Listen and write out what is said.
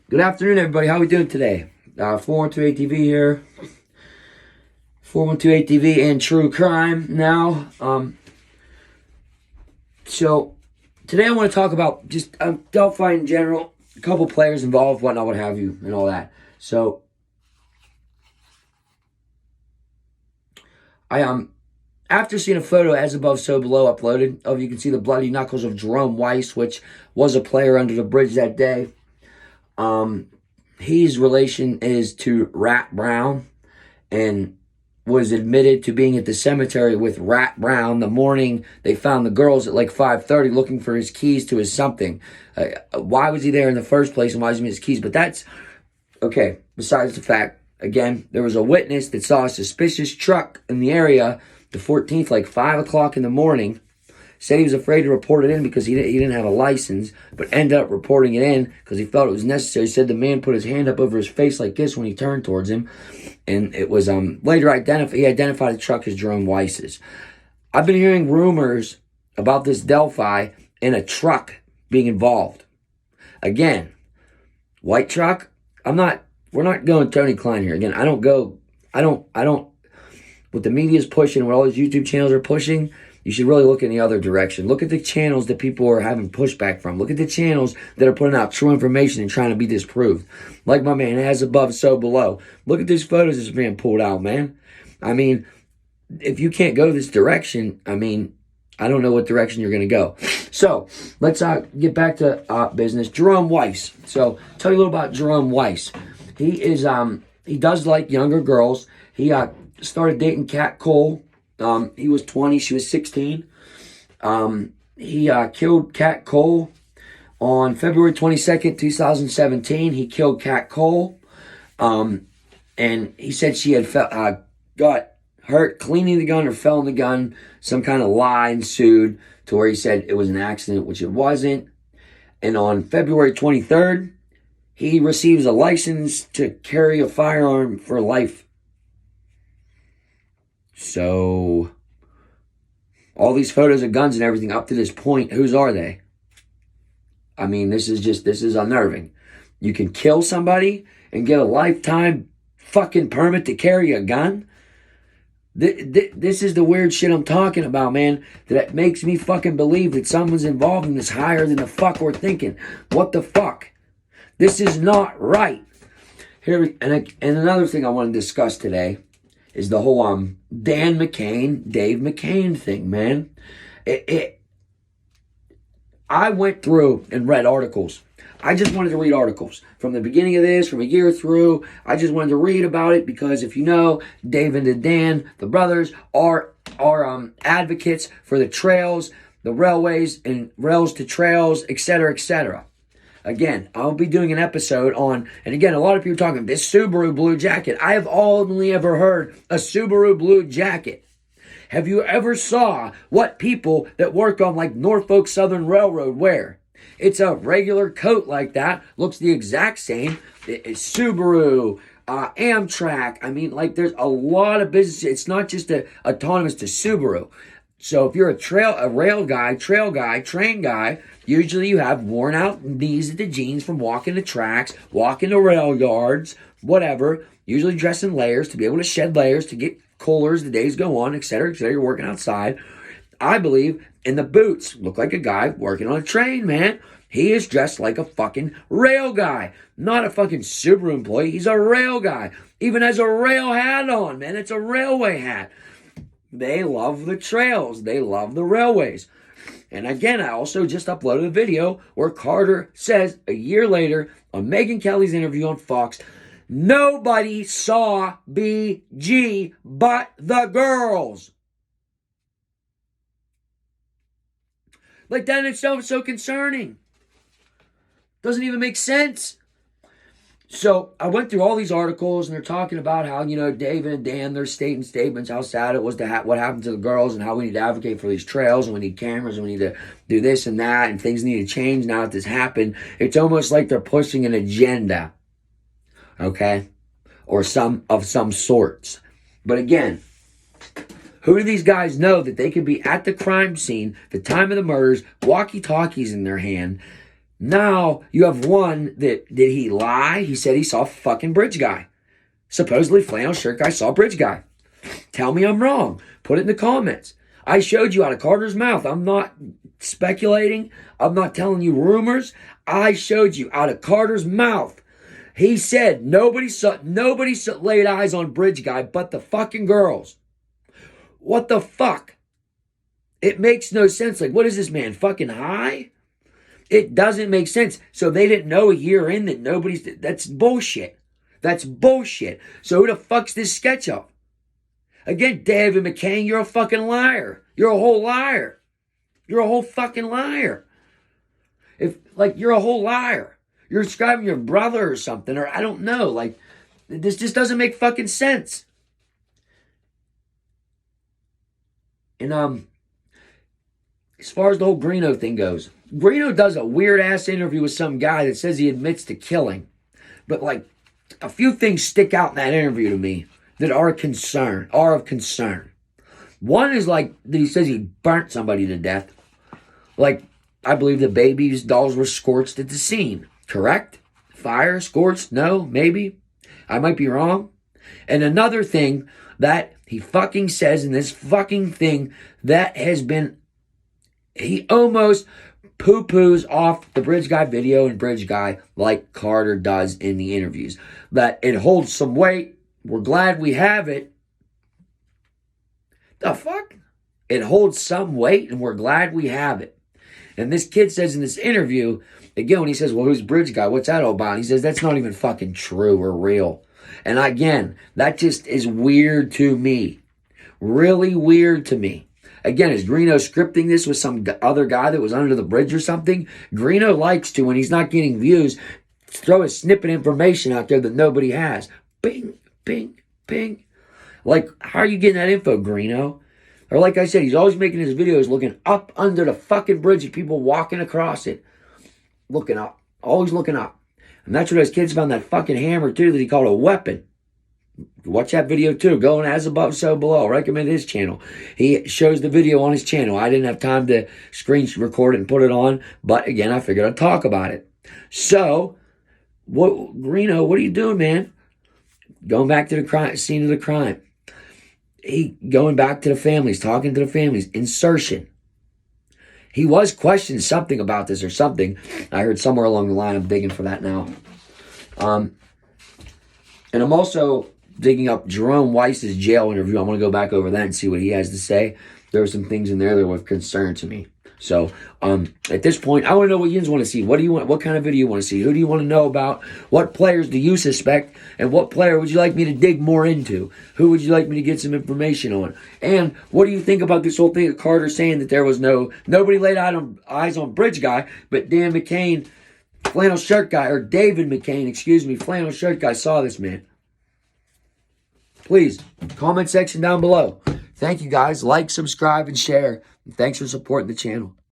Good afternoon, everybody. How we doing today? 4128 TV here. 4128 TV and True Crime now. So today I want to talk about just Delphi in general, a couple players involved, whatnot, what have you, and all that. So I after seeing a photo as above, so below uploaded of, you can see the bloody knuckles of Jerome Weiss, which was a player under the bridge that day. His relation is to Rat Brown and was admitted to being at the cemetery with Rat Brown the morning they found the girls at like 5:30 looking for his keys to his something. Why was he there in the first place, and why was he missing his keys? But that's okay. Besides the fact, again, there was a witness that saw a suspicious truck in the area the 14th, like 5 o'clock in the morning. Said he was afraid to report it in because he didn't have a license, but ended up reporting it in because he felt it was necessary. He said the man put his hand up over his face like this when he turned towards him, and it was later he identified the truck as Jerome Weiss's. I've been hearing rumors about this Delphi and a truck being involved. Again, white truck. We're not going Tony Klein here. Again, I don't. What the media is pushing, what all these YouTube channels are pushing, you should really look in the other direction. Look at the channels that people are having pushback from. Look at the channels that are putting out true information and trying to be disproved. Like my man, as above, so below. Look at these photos that's being pulled out, man. I mean, if you can't go this direction, I don't know what direction you're going to go. So, let's get back to business. Jerome Weiss. So, tell you a little about Jerome Weiss. He does like younger girls. He started dating Kat Cole. He was 20, she was 16. He killed Kat Cole on February 22nd, 2017. He killed Kat Cole. And he said she had got hurt cleaning the gun or fell in the gun. Some kind of lie ensued to where he said it was an accident, which it wasn't. And on February 23rd, he receives a license to carry a firearm for life. So, all these photos of guns and everything up to this point, whose are they? This is unnerving. You can kill somebody and get a lifetime fucking permit to carry a gun? This is the weird shit I'm talking about, man. That makes me fucking believe that someone's involved in this higher than the fuck we're thinking. What the fuck? This is not right. And another thing I want to discuss today is the whole Dave McCain thing, man. I went through and read articles. I just wanted to read articles from the beginning of this, from a year through. I just wanted to read about it because if you know, Dave and Dan, the brothers, are advocates for the trails, the railways, and rails to trails, etc., etc. Again, I'll be doing an episode on, and again, a lot of people are talking, this Subaru blue jacket. I have only ever heard a Subaru blue jacket. Have you ever saw what people that work on like Norfolk Southern Railroad wear? It's a regular coat like that, looks the exact same. It's Subaru, Amtrak. There's a lot of business. It's not just autonomous to Subaru. So if you're a rail guy, trail guy, train guy, usually you have worn out knees at the jeans from walking the tracks, walking the rail yards, whatever. Usually dress in layers to be able to shed layers to get cooler as the days go on, etc., etc. You're working outside. I believe in the boots. Look like a guy working on a train, man. He is dressed like a fucking rail guy. Not a fucking Subaru employee. He's a rail guy. Even has a rail hat on, man. It's a railway hat. They love the trails. They love the railways. And again, I also just uploaded a video where Carter says a year later on Megyn Kelly's interview on Fox, nobody saw BG but the girls. Like that in itself is so concerning. Doesn't even make sense. So I went through all these articles and they're talking about how, David and Dan, they're stating statements, how sad it was to what happened to the girls and how we need to advocate for these trails and we need cameras and we need to do this and that and things need to change now that this happened. It's almost like they're pushing an agenda, okay, or some sorts. But again, who do these guys know that they could be at the crime scene, the time of the murders, walkie-talkies in their hand, Now you have one that, did he lie? He said he saw fucking bridge guy. Supposedly flannel shirt guy saw bridge guy. Tell me I'm wrong. Put it in the comments. I showed you out of Carter's mouth. I'm not speculating. I'm not telling you rumors. I showed you out of Carter's mouth. He said nobody laid eyes on bridge guy but the fucking girls. What the fuck? It makes no sense. Like, what is this man, fucking high? It doesn't make sense. So they didn't know a year in that that's bullshit. That's bullshit. So who the fuck's this sketch of? Again, David McCain, you're a fucking liar. You're a whole liar. You're a whole fucking liar. You're a whole liar. You're describing your brother or something, or I don't know. Like, this just doesn't make fucking sense. And, as far as the whole Greeno thing goes, Greeno does a weird-ass interview with some guy that says he admits to killing. But, like, a few things stick out in that interview to me that are of concern. One is, like, that he says he burnt somebody to death. Like, I believe the baby's dolls were scorched at the scene. Correct? Fire, scorched? No? Maybe? I might be wrong. And another thing that he fucking says in this fucking thing that has been... He almost poo-poos off the Bridge Guy video and Bridge Guy like Carter does in the interviews. That it holds some weight. We're glad we have it. The fuck? It holds some weight and we're glad we have it. And this kid says in this interview, again, when he says, well, who's Bridge Guy? What's that all about? He says, that's not even fucking true or real. And again, that just is weird to me. Really weird to me. Again, is Greeno scripting this with some other guy that was under the bridge or something? Greeno likes to, when he's not getting views, throw a snippet of information out there that nobody has. Bing, bing, bing. Like, how are you getting that info, Greeno? Or like I said, he's always making his videos looking up under the fucking bridge and people walking across it. Looking up. Always looking up. And that's where those kids found that fucking hammer, too, that he called a weapon. Watch that video too. Going as above, so below. I recommend his channel. He shows the video on his channel. I didn't have time to screen record it and put it on. But again, I figured I'd talk about it. So, Greeno, what are you doing, man? Going back to the scene of the crime. Going back to the families, talking to the families. Insertion. He was questioned something about this or something. I heard somewhere along the line. I'm digging for that now. And I'm also digging up Jerome Weiss's jail interview. I want to go back over that and see what he has to say. There were some things in there that were of concern to me. So, at this point, I want to know what you want to see. What do you want? What kind of video you want to see? Who do you want to know about? What players do you suspect? And what player would you like me to dig more into? Who would you like me to get some information on? And what do you think about this whole thing of Carter saying that there was nobody laid eyes on Bridge Guy, but Dan McCain, flannel shirt guy, or David McCain, excuse me, flannel shirt guy saw this man. Please, comment section down below. Thank you guys. Like, subscribe, and share. And thanks for supporting the channel.